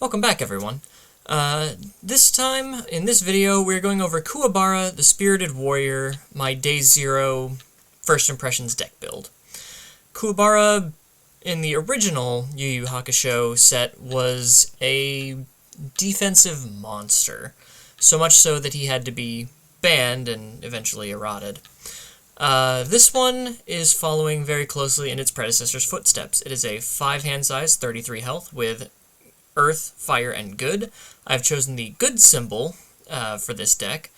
Welcome back, everyone. This time, in this video, we're going over Kuwabara, the Spirited Warrior, my Day Zero First Impressions deck build. Kuwabara, in the original Yu Yu Hakusho set, was a defensive monster, so much so that he had to be banned and eventually eroded. This one is following very closely in its predecessor's footsteps. It is a 5 hand size, 33 health, with Earth, Fire, and Good. I've chosen the Good symbol for this deck.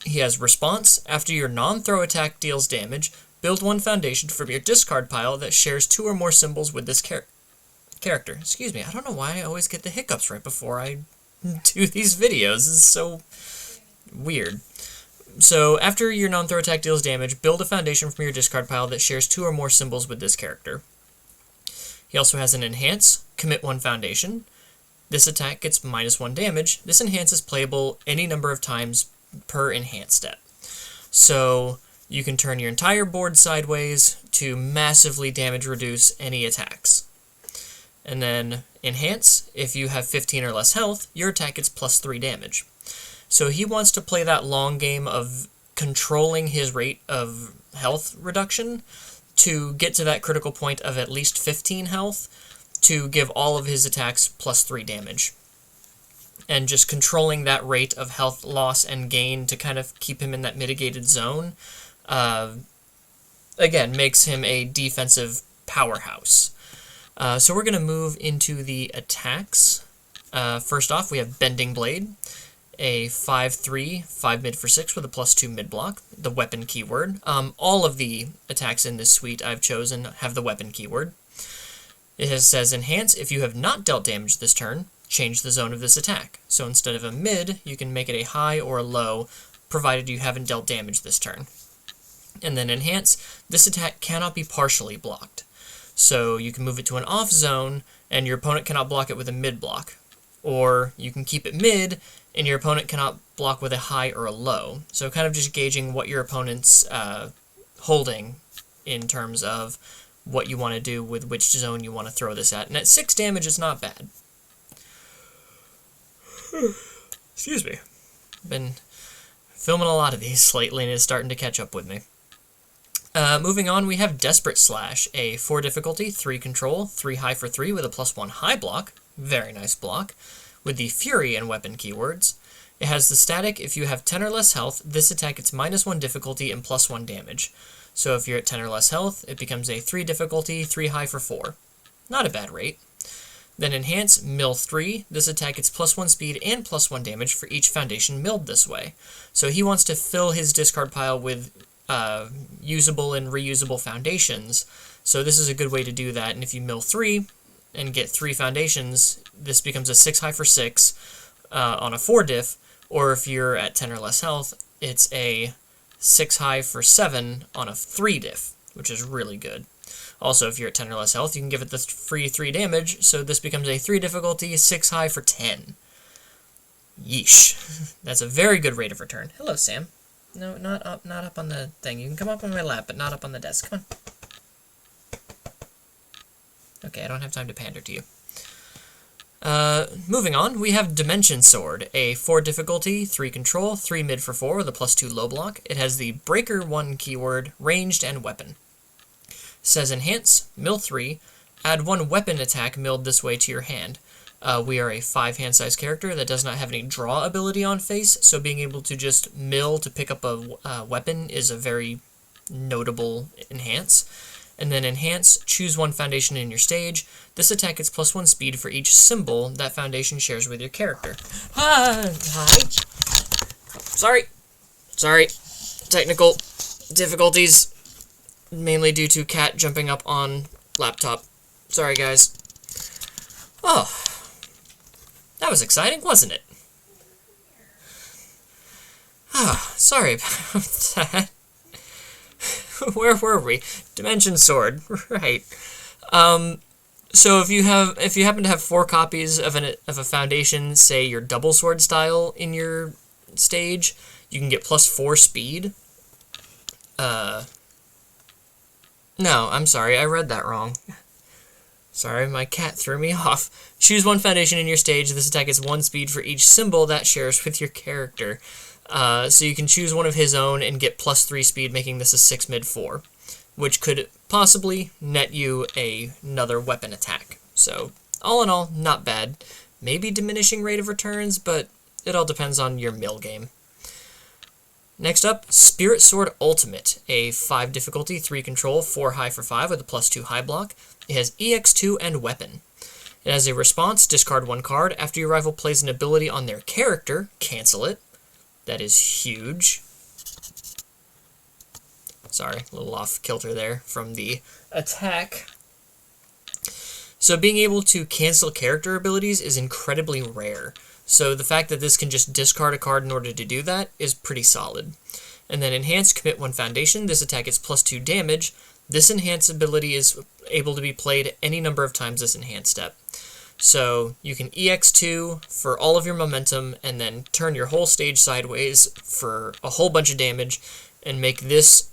He has Response. After your non-throw attack deals damage, build one foundation from your discard pile that shares 2 or more symbols with this character. Excuse me, I don't know why I always get the hiccups right before I do these videos. This is so weird. So, after your non-throw attack deals damage, build a foundation from your discard pile that shares 2 or more symbols with this character. He also has an Enhance, commit 1 foundation. This attack gets -1 damage. This Enhance is playable any number of times per Enhance step. So, you can turn your entire board sideways to massively damage reduce any attacks. And then, Enhance, if you have 15 or less health, your attack gets +3 damage. So he wants to play that long game of controlling his rate of health reduction to get to that critical point of at least 15 health to give all of his attacks +3 damage. And just controlling that rate of health loss and gain to kind of keep him in that mitigated zone, again, makes him a defensive powerhouse. So we're going to move into the attacks. First off, we have Bending Blade. A 5/3, 5 mid for 6 with a +2 mid block, the weapon keyword. All of the attacks in this suite I've chosen have the weapon keyword. It says Enhance, if you have not dealt damage this turn, change the zone of this attack. So instead of a mid, you can make it a high or a low, provided you haven't dealt damage this turn. And then Enhance, this attack cannot be partially blocked. So you can move it to an off zone, and your opponent cannot block it with a mid block. Or you can keep it mid, and your opponent cannot block with a high or a low. So kind of just gauging what your opponent's holding in terms of what you want to do with which zone you want to throw this at. And at 6 damage, it's not bad. Excuse me. Been filming a lot of these lately, and it's starting to catch up with me. Moving on, we have Desperate Slash, a 4 difficulty, 3 control, 3 high for 3 with a +1 high block. Very nice block. With the Fury and weapon keywords. It has the static, if you have 10 or less health, this attack gets -1 difficulty and +1 damage. So if you're at 10 or less health, it becomes a 3 difficulty, 3 high for 4. Not a bad rate. Then Enhance, Mill 3. This attack gets +1 speed and +1 damage for each foundation milled this way. So he wants to fill his discard pile with usable and reusable foundations. So this is a good way to do that. And if you mill 3 and get 3 foundations, this becomes a 6 high for 6 on a 4 diff, or if you're at 10 or less health, it's a 6 high for 7 on a 3 diff, which is really good. Also, if you're at 10 or less health, you can give it the free 3 damage, so this becomes a 3 difficulty, 6 high for 10. Yeesh. That's a very good rate of return. Hello, Sam. No, not up on the thing. You can come up on my lap, but not up on the desk. Come on. Okay, I don't have time to pander to you. Moving on, we have Dimension Sword, a 4 difficulty, 3 control, 3 mid for 4 with a +2 low block. It has the Breaker 1 keyword, ranged and weapon. It says Enhance, mill 3, add 1 weapon attack milled this way to your hand. We are a 5 hand size character that does not have any draw ability on face, so being able to just mill to pick up a weapon is a very notable enhance. And then Enhance, choose 1 foundation in your stage. This attack gets +1 speed for each symbol that foundation shares with your character. Hi! Sorry. Technical difficulties, mainly due to cat jumping up on laptop. Sorry, guys. Oh, that was exciting, wasn't it? Ah, sorry about that. Where were we? Dimension Sword, right? So if you happen to have 4 copies of a foundation, say your double sword style in your stage, you can get +4 speed. No, I'm sorry, I read that wrong. Sorry, my cat threw me off. Choose one foundation in your stage. This attack gets 1 speed for each symbol that shares with your character. So you can choose one of his own and get +3 speed, making this a 6 mid 4, which could possibly net you another weapon attack. So all in all, not bad. Maybe diminishing rate of returns, but it all depends on your mill game. Next up, Spirit Sword Ultimate, a 5 difficulty, 3 control, 4 high for 5 with a +2 high block. It has EX2 and Weapon. It has a response, discard 1 card. After your rival plays an ability on their character, cancel it. That is huge. Sorry, a little off kilter there from the attack. So being able to cancel character abilities is incredibly rare. So the fact that this can just discard a card in order to do that is pretty solid. And then Enhance, commit 1 foundation. This attack gets +2 damage. This Enhance ability is able to be played any number of times this Enhance step. So you can EX2 for all of your momentum and then turn your whole stage sideways for a whole bunch of damage and make this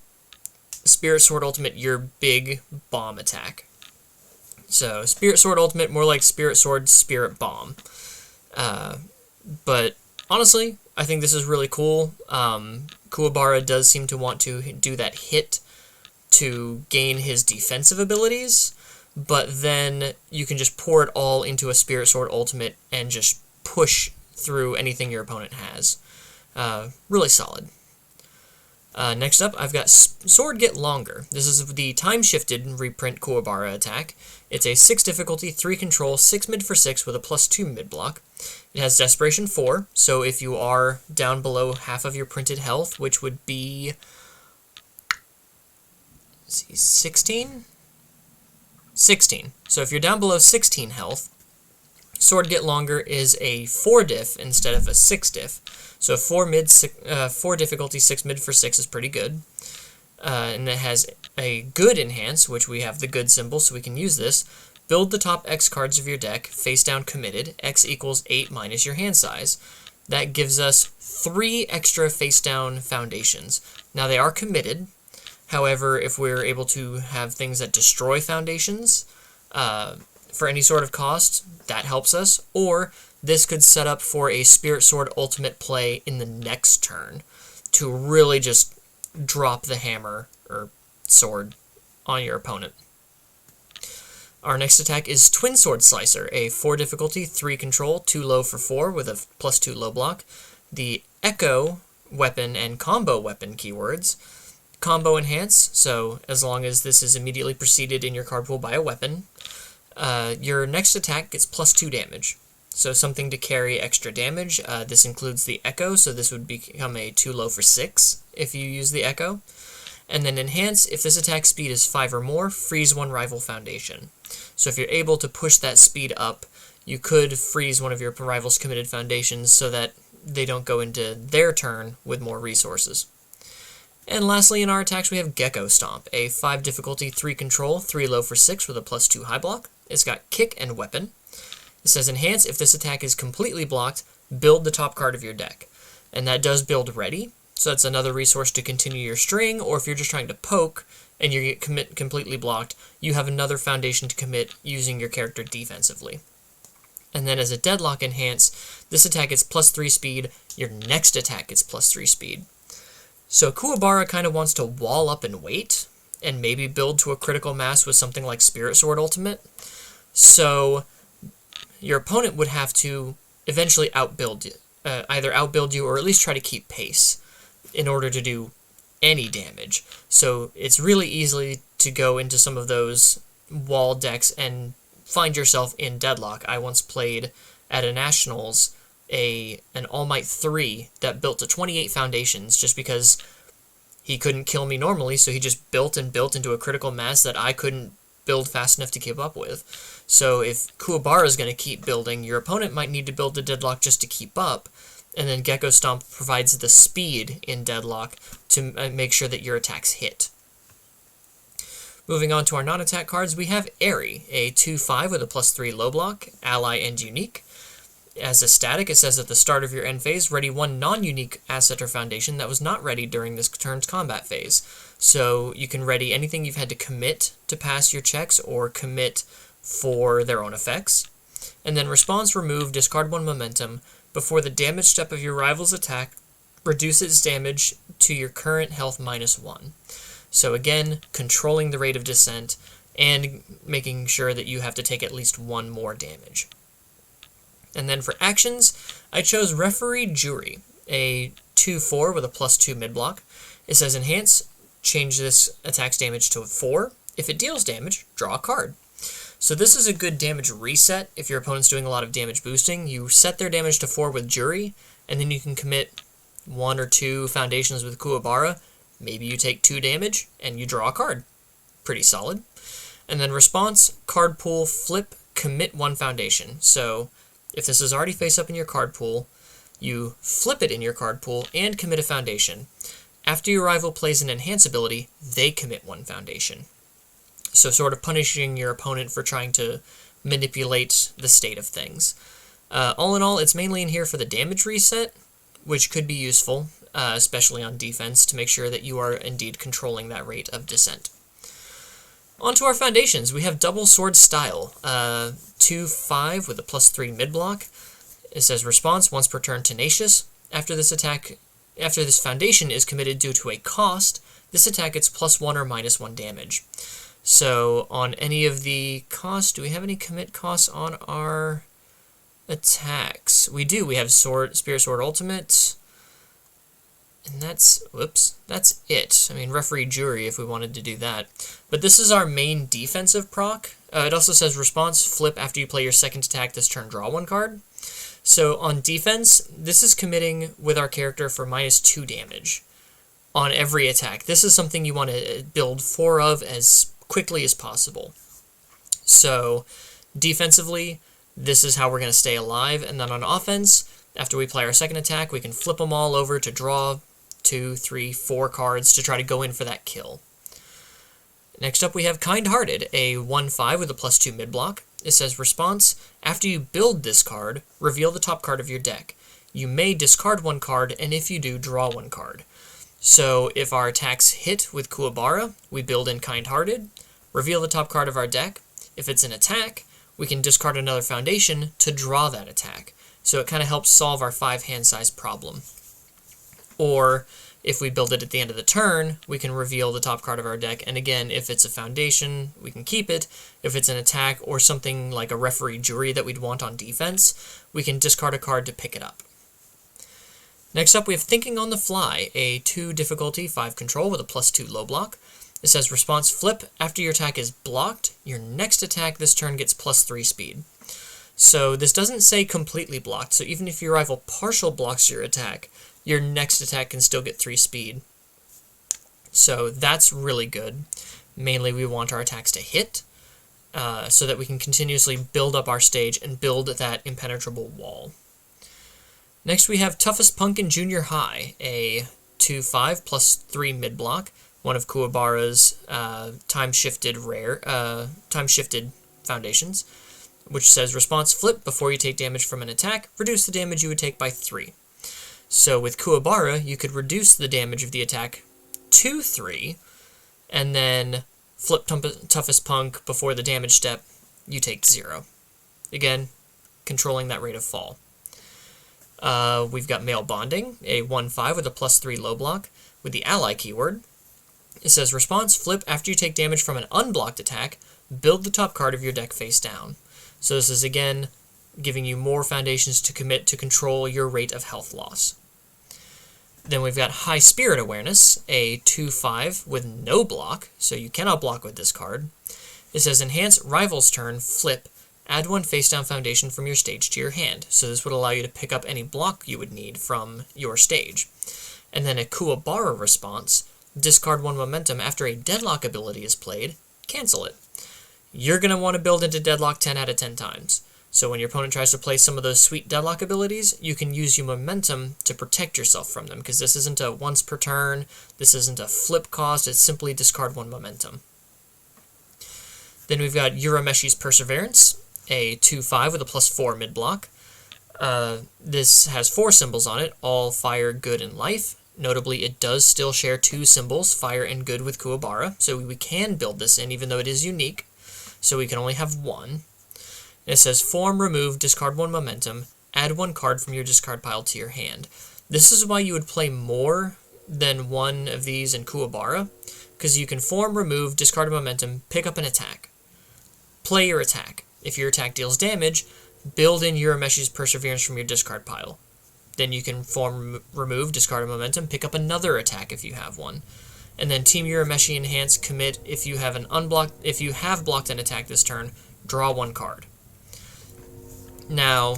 Spirit Sword Ultimate your big bomb attack. So Spirit Sword Ultimate, more like Spirit Sword Spirit Bomb. But honestly, I think this is really cool. Kuwabara does seem to want to do that hit to gain his defensive abilities, but then you can just pour it all into a Spirit Sword Ultimate and just push through anything your opponent has. Really solid. Next up, I've got Sword Get Longer. This is the time-shifted reprint Kuwabara attack. It's a 6 difficulty, 3 control, 6 mid for 6 with a +2 mid block. It has Desperation 4, so if you are down below half of your printed health, which would be 16? 16. So if you're down below 16 health, Sword Get Longer is a 4 diff instead of a 6 diff. So 4 difficulty, 6 mid for 6 is pretty good. And it has a good enhance, which we have the good symbol, so we can use this. Build the top X cards of your deck, face down committed, X equals 8 minus your hand size. That gives us 3 extra face down foundations. Now they are committed. However, if we're able to have things that destroy foundations for any sort of cost, that helps us. Or this could set up for a Spirit Sword Ultimate play in the next turn to really just drop the hammer or sword on your opponent. Our next attack is Twin Sword Slicer, a 4 difficulty, 3 control, 2 low for 4 with a +2 low block. The Echo weapon and combo weapon keywords. Combo enhance, so as long as this is immediately preceded in your card pool by a weapon, your next attack gets +2 damage. So something to carry extra damage. This includes the Echo, so this would become a 2 low for 6 if you use the Echo. And then Enhance, if this attack speed is 5 or more, freeze 1 rival foundation. So if you're able to push that speed up, you could freeze one of your rival's committed foundations so that they don't go into their turn with more resources. And lastly, in our attacks, we have Gecko Stomp, a 5 difficulty, 3 control, 3 low for 6 with a +2 high block. It's got Kick and Weapon. It says Enhance, if this attack is completely blocked, build the top card of your deck. And that does build Ready, so that's another resource to continue your string, or if you're just trying to poke and you get completely blocked, you have another foundation to commit using your character defensively. And then as a Deadlock Enhance, this attack gets +3 speed, your next attack gets +3 speed. So Kuwabara kind of wants to wall up and wait, and maybe build to a critical mass with something like Spirit Sword Ultimate. So your opponent would have to eventually outbuild you, either outbuild you or at least try to keep pace in order to do any damage. So it's really easy to go into some of those wall decks and find yourself in deadlock. I once played at a Nationals an All Might 3 that built to 28 foundations just because he couldn't kill me normally, so he just built and built into a critical mass that I couldn't build fast enough to keep up with. So if Kuwabara is going to keep building, your opponent might need to build the deadlock just to keep up, and then Gecko Stomp provides the speed in deadlock to make sure that your attacks hit. Moving on to our non-attack cards, we have Airy, a 2/5 with a +3 low block, ally and unique. As a static, it says at the start of your end phase, ready 1 non-unique asset or foundation that was not ready during this turn's combat phase. So you can ready anything you've had to commit to pass your checks or commit for their own effects. And then response, remove, discard 1 momentum before the damage step of your rival's attack reduces damage to your current health -1. So again, controlling the rate of descent and making sure that you have to take at least 1 more damage. And then for actions, I chose Referee Jury, a 2/4 with a +2 mid-block. It says enhance, change this attack's damage to 4. If it deals damage, draw a card. So this is a good damage reset if your opponent's doing a lot of damage boosting. You set their damage to 4 with Jury, and then you can commit 1 or 2 foundations with Kuwabara. Maybe you take 2 damage, and you draw a card. Pretty solid. And then response, card pool, flip, commit 1 foundation. So if this is already face up in your card pool, you flip it in your card pool and commit a foundation. After your rival plays an enhance ability, they commit 1 foundation. So sort of punishing your opponent for trying to manipulate the state of things. All in all, it's mainly in here for the damage reset, which could be useful, especially on defense, to make sure that you are indeed controlling that rate of descent. On to our foundations. We have Double Sword Style, 2/5 with a +3 mid-block. It says response, once per turn, Tenacious. After this foundation is committed due to a cost, this attack gets +1 or -1 damage. So on any of the costs, do we have any commit costs on our attacks? We do. We have Spirit Sword Ultimate, and that's it. I mean, Referee Jury if we wanted to do that. But this is our main defensive proc. It also says response, flip after you play your second attack this turn, draw 1 card. So on defense, this is committing with our character for -2 damage on every attack. This is something you want to build 4 of as quickly as possible. So defensively, this is how we're going to stay alive. And then on offense, after we play our second attack, we can flip them all over to draw 2, 3, 4 cards to try to go in for that kill. Next up, we have Kind-Hearted, a 1/5 with a +2 mid-block. It says response, after you build this card, reveal the top card of your deck. You may discard 1 card, and if you do, draw 1 card. So if our attacks hit with Kuwabara, we build in Kind-Hearted, reveal the top card of our deck. If it's an attack, we can discard another foundation to draw that attack. So it kind of helps solve our 5 hand size problem. Or if we build it at the end of the turn, we can reveal the top card of our deck. And again, if it's a foundation, we can keep it. If it's an attack or something like a Referee Jury that we'd want on defense, we can discard a card to pick it up. Next up, we have Thinking on the Fly, a 2 difficulty, 5 control with a +2 low block. It says response, flip, after your attack is blocked, your next attack this turn gets +3 speed. So this doesn't say completely blocked, so even if your rival partial blocks your attack, your next attack can still get 3 speed. So that's really good. Mainly we want our attacks to hit, so that we can continuously build up our stage and build that impenetrable wall. Next we have Toughest Punk in Junior High, a 2/5 +3 mid-block, one of Kuwabara's time-shifted foundations, which says response, flip before you take damage from an attack, reduce the damage you would take by 3. So with Kuwabara, you could reduce the damage of the attack to 3, and then flip Toughest Punk before the damage step, you take 0. Again, controlling that rate of fall. We've got Male Bonding, a 1/5 with a +3 low block, with the ally keyword. It says response, flip after you take damage from an unblocked attack, build the top card of your deck face down. So this is again giving you more foundations to commit to control your rate of health loss. Then we've got High Spirit Awareness, a 2/5 with no block, so you cannot block with this card. It says enhance rival's turn, flip, add 1 face down foundation from your stage to your hand. So this would allow you to pick up any block you would need from your stage. And then a Kuwabara response, discard 1 momentum after a deadlock ability is played, cancel it. You're going to want to build into deadlock 10 out of 10 times. So when your opponent tries to play some of those sweet deadlock abilities, you can use your momentum to protect yourself from them, because this isn't a once per turn, this isn't a flip cost, it's simply discard 1 momentum. Then we've got Urameshi's Perseverance, a 2/5 with a +4 mid-block. This has 4 symbols on it, all fire, good, and life. Notably, it does still share 2 symbols, fire and good, with Kuwabara, so we can build this in even though it is unique. so we can only have one. And it says form, remove, discard 1 momentum, add 1 card from your discard pile to your hand. This is why you would play more than one of these in Kuwabara, because you can form, remove, discard a momentum, pick up an attack. Play your attack. If your attack deals damage, build in Urameshi's Perseverance from your discard pile. Then you can form, remove, discard a momentum, pick up another attack if you have one. And then Team Urameshi Enhance, commit if you have blocked an attack this turn, draw 1 card. Now,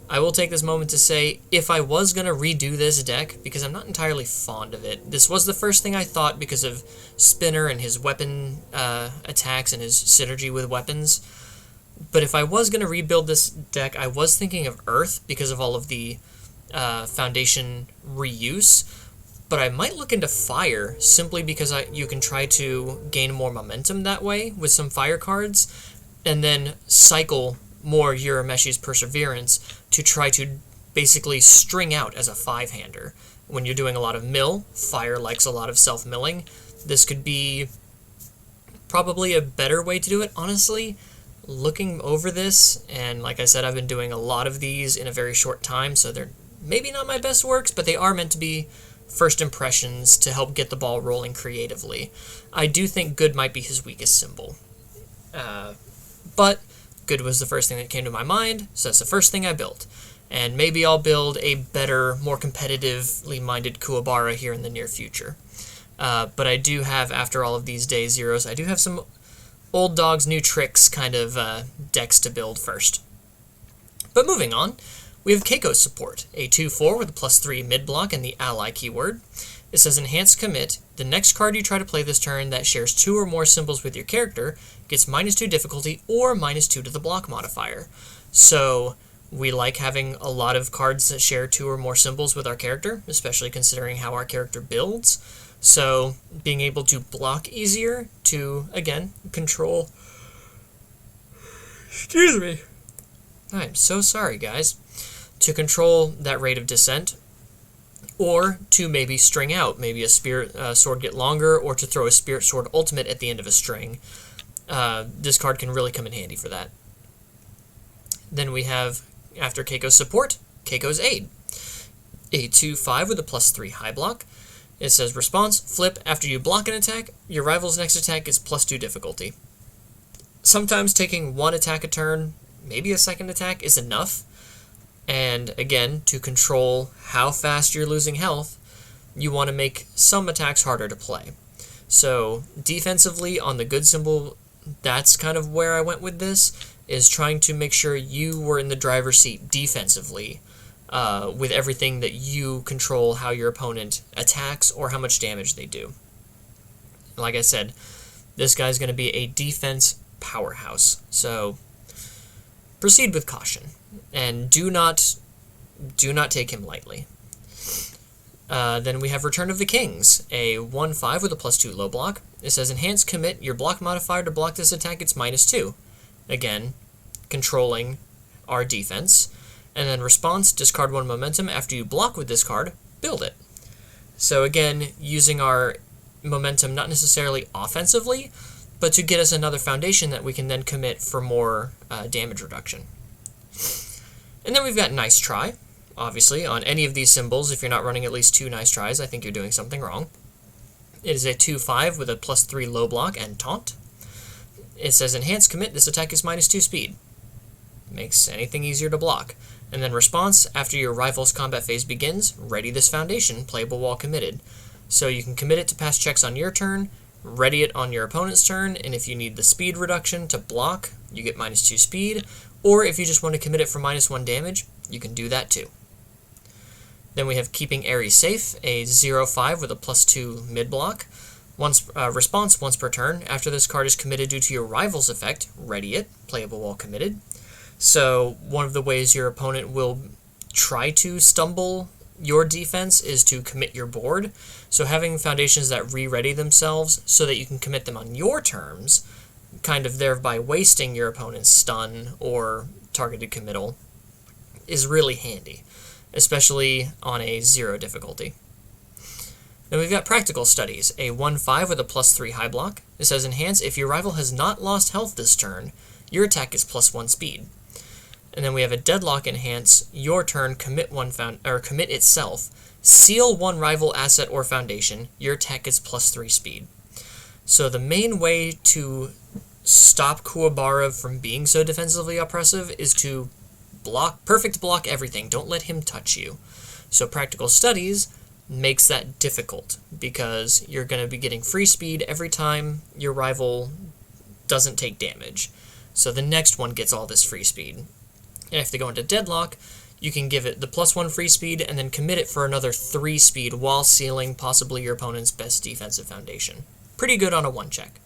I will take this moment to say, if I was going to redo this deck, because I'm not entirely fond of it, this was the first thing I thought because of Spinner and his weapon attacks and his synergy with weapons. But if I was going to rebuild this deck, I was thinking of Earth because of all of the Foundation reuse. But I might look into Fire simply because you can try to gain more momentum that way with some Fire cards, and then cycle more Urameshi's Perseverance to try to basically string out as a 5-hander. When you're doing a lot of mill, Fire likes a lot of self-milling. This could be probably a better way to do it, honestly. Looking over this, and like I said, I've been doing a lot of these in a very short time, so they're maybe not my best works, but they are meant to be first impressions to help get the ball rolling creatively. I do think good might be his weakest symbol. But good was the first thing that came to my mind, so that's the first thing I built. And maybe I'll build a better, more competitively minded Kuwabara here in the near future. But I do have, after all of these day zeros, I do have some old dogs, new tricks kind of decks to build first. But moving on, we have Keiko's support, a 2/4 with a +3 mid-block and the ally keyword. It says enhance commit. The next card you try to play this turn that shares 2 or more symbols with your character gets -2 difficulty or -2 to the block modifier. So we like having a lot of cards that share 2 or more symbols with our character, especially considering how our character builds. So being able to block easier to, again, control... Excuse me. I'm so sorry, guys. To control that rate of descent, or to maybe string out, maybe a Spirit Sword get longer, or to throw a Spirit Sword ultimate at the end of a string. This card can really come in handy for that. Then we have, after Keiko's support, Keiko's aid. A 2/5 with a +3 high block. It says response, flip, after you block an attack, your rival's next attack is +2 difficulty. Sometimes taking 1 attack a turn, maybe a second attack, is enough. And again, to control how fast you're losing health, you want to make some attacks harder to play. So defensively, on the good symbol, that's kind of where I went with this, is trying to make sure you were in the driver's seat defensively with everything that you control how your opponent attacks or how much damage they do. Like I said, this guy's going to be a defense powerhouse, so proceed with caution. And do not take him lightly. Then we have Return of the Kings, a 1/5 with a +2 low block. It says enhance commit, your block modifier to block this attack gets -2. Again, controlling our defense. And then response, discard 1 momentum. After you block with this card, build it. So again, using our momentum not necessarily offensively, but to get us another foundation that we can then commit for more damage reduction. And then we've got Nice Try. Obviously, on any of these symbols, if you're not running at least 2 Nice Tries, I think you're doing something wrong. It is a 2/5 with a +3 low block and taunt. It says enhance commit, this attack is -2 speed. Makes anything easier to block. And then response, after your rival's combat phase begins, ready this foundation, playable while committed. So you can commit it to pass checks on your turn, ready it on your opponent's turn, and if you need the speed reduction to block, you get -2 speed, or if you just want to commit it for -1 damage, you can do that too. Then we have Keeping Ares Safe, a 0/5 with a +2 mid-block. Response once per turn. After this card is committed due to your rival's effect, ready it, playable while committed. So one of the ways your opponent will try to stumble your defense is to commit your board. So having foundations that re-ready themselves so that you can commit them on your terms, kind of thereby wasting your opponent's stun or targeted committal, is really handy, especially on a 0 difficulty. Then we've got Practical Studies, a 1/5 with a +3 high block. It says Enhance, if your rival has not lost health this turn, your attack gets +1 speed. And then we have a Deadlock Enhance, your turn, commit itself, seal one rival asset or foundation, your attack gets +3 speed. So the main way to stop Kuwabara from being so defensively oppressive is to perfect block everything. Don't let him touch you. So Practical Studies makes that difficult because you're going to be getting free speed every time your rival doesn't take damage. So the next one gets all this free speed. And if they go into Deadlock, you can give it the +1 free speed and then commit it for another 3 speed while sealing possibly your opponent's best defensive foundation. Pretty good on a 1 check.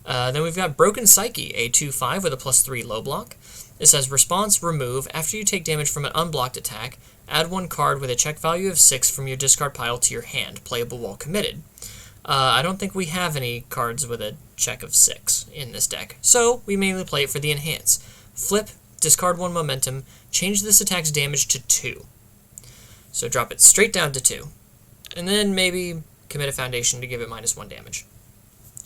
Then we've got Broken Psyche, a 2/5 with a +3 low block. It says Response, remove, after you take damage from an unblocked attack, add 1 card with a check value of 6 from your discard pile to your hand, playable while committed. I don't think we have any cards with a check of 6 in this deck, so we mainly play it for the Enhance. Flip, discard 1 momentum, change this attack's damage to 2. So drop it straight down to 2. And then maybe commit a foundation to give it -1 damage.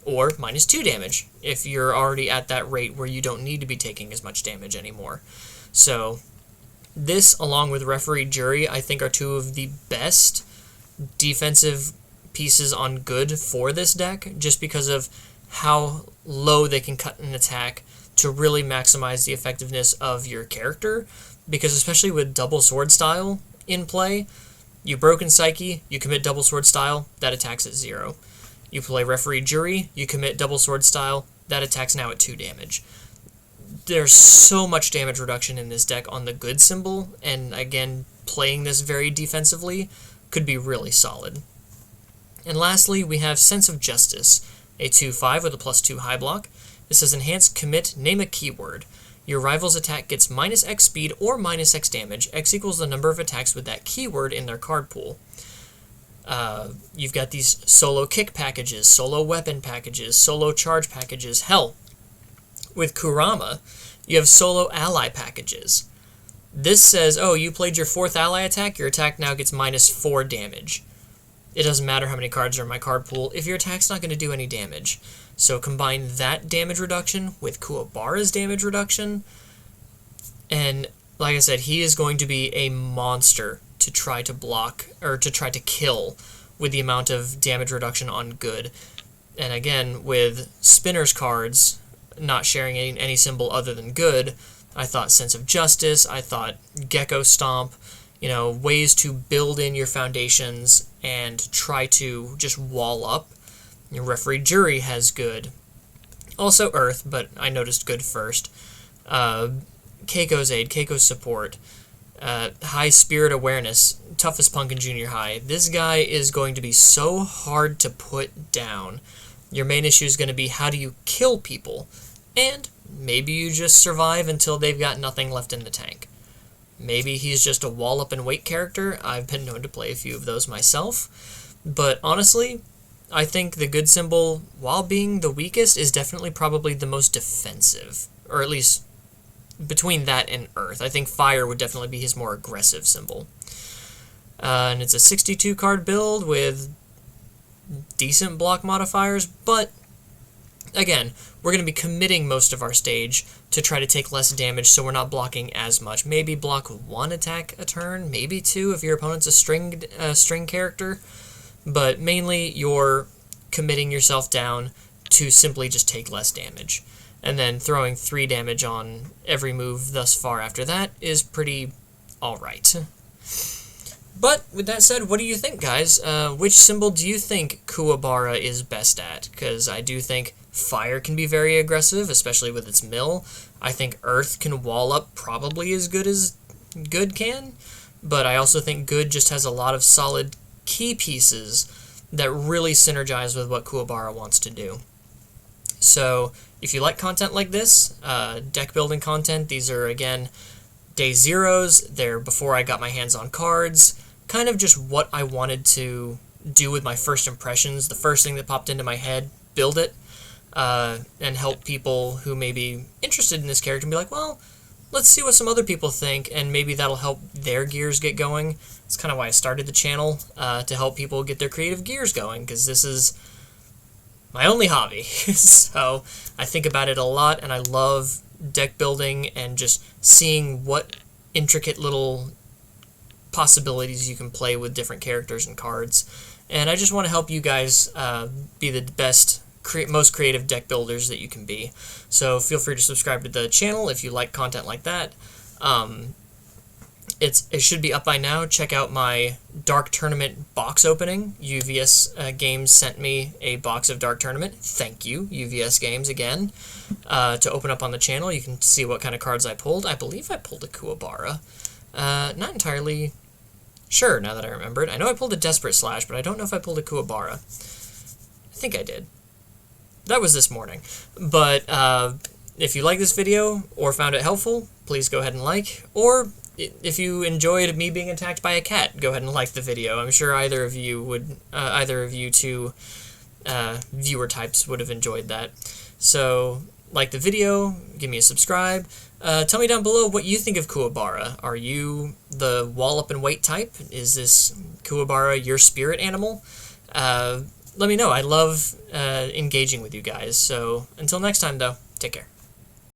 Or -2 damage, if you're already at that rate where you don't need to be taking as much damage anymore. So this, along with Referee Jury, I think are two of the best defensive pieces on good for this deck, just because of how low they can cut an attack to really maximize the effectiveness of your character. Because especially with Double Sword Style in play, you Broken Psyche, you commit Double Sword Style, that attacks at 0. You play Referee Jury, you commit Double Sword Style, that attacks now at 2 damage. There's so much damage reduction in this deck on the good symbol, and again, playing this very defensively could be really solid. And lastly, we have Sense of Justice, a 2/5 with a +2 high block. It says Enhance, commit, name a keyword. Your rival's attack gets -X speed or -X damage. X equals the number of attacks with that keyword in their card pool. You've got these solo kick packages, solo weapon packages, solo charge packages. Hell, with Kurama, you have solo ally packages. This says, oh, you played your 4th ally attack, your attack now gets -4 damage. It doesn't matter how many cards are in my card pool if your attack's not going to do any damage. So combine that damage reduction with Kuwabara's damage reduction, and like I said, he is going to be a monster to try to block, or to try to kill, with the amount of damage reduction on good. And again, with Spinner's cards not sharing any symbol other than good, I thought Sense of Justice, I thought Gecko Stomp, ways to build in your foundations and try to just wall up. Your Referee Jury has good. Also Earth, but I noticed good first. Keiko's Aid, Keiko's Support, High Spirit Awareness, Toughest Punk in Junior High. This guy is going to be so hard to put down. Your main issue is going to be how do you kill people, and maybe you just survive until they've got nothing left in the tank. Maybe he's just a wall up and wait character. I've been known to play a few of those myself, but honestly, I think the good symbol, while being the weakest, is definitely probably the most defensive, or at least between that and Earth. I think Fire would definitely be his more aggressive symbol. And it's a 62 card build with decent block modifiers, but again, we're going to be committing most of our stage to try to take less damage so we're not blocking as much. Maybe block 1 attack a turn, maybe 2 if your opponent's a string character, but mainly you're committing yourself down to simply just take less damage. And then throwing 3 damage on every move thus far after that is pretty alright. But with that said, what do you think, guys? Which symbol do you think Kuwabara is best at? Because I do think Fire can be very aggressive, especially with its mill. I think Earth can wall up probably as good as Good can, but I also think Good just has a lot of solid key pieces that really synergize with what Kuwabara wants to do. So if you like content like this, deck building content, these are again day zeros. They're before I got my hands on cards, kind of just what I wanted to do with my first impressions, the first thing that popped into my head, build it, and help people who may be interested in this character and be like, well, let's see what some other people think, and maybe that'll help their gears get going. That's kind of why I started the channel, to help people get their creative gears going, because this is my only hobby. So I think about it a lot, and I love deck building and just seeing what intricate little possibilities you can play with different characters and cards. And I just want to help you guys be the best, most creative deck builders that you can be. So feel free to subscribe to the channel if you like content like that. It should be up by now. Check out my Dark Tournament box opening. UVS Games sent me a box of Dark Tournament. Thank you, UVS Games, again, to open up on the channel. You can see what kind of cards I pulled. I believe I pulled a Kuwabara. Not entirely sure now that I remember it. I know I pulled a Desperate Slash, but I don't know if I pulled a Kuwabara. I think I did. That was this morning. But if you like this video or found it helpful, please go ahead and like. Or if you enjoyed me being attacked by a cat, go ahead and like the video. I'm sure either of you two viewer types would have enjoyed that. So like the video, give me a subscribe. Tell me down below what you think of Kuwabara. Are you the wall up and wait type? Is this Kuwabara your spirit animal? Let me know. I love engaging with you guys. So until next time, though, take care.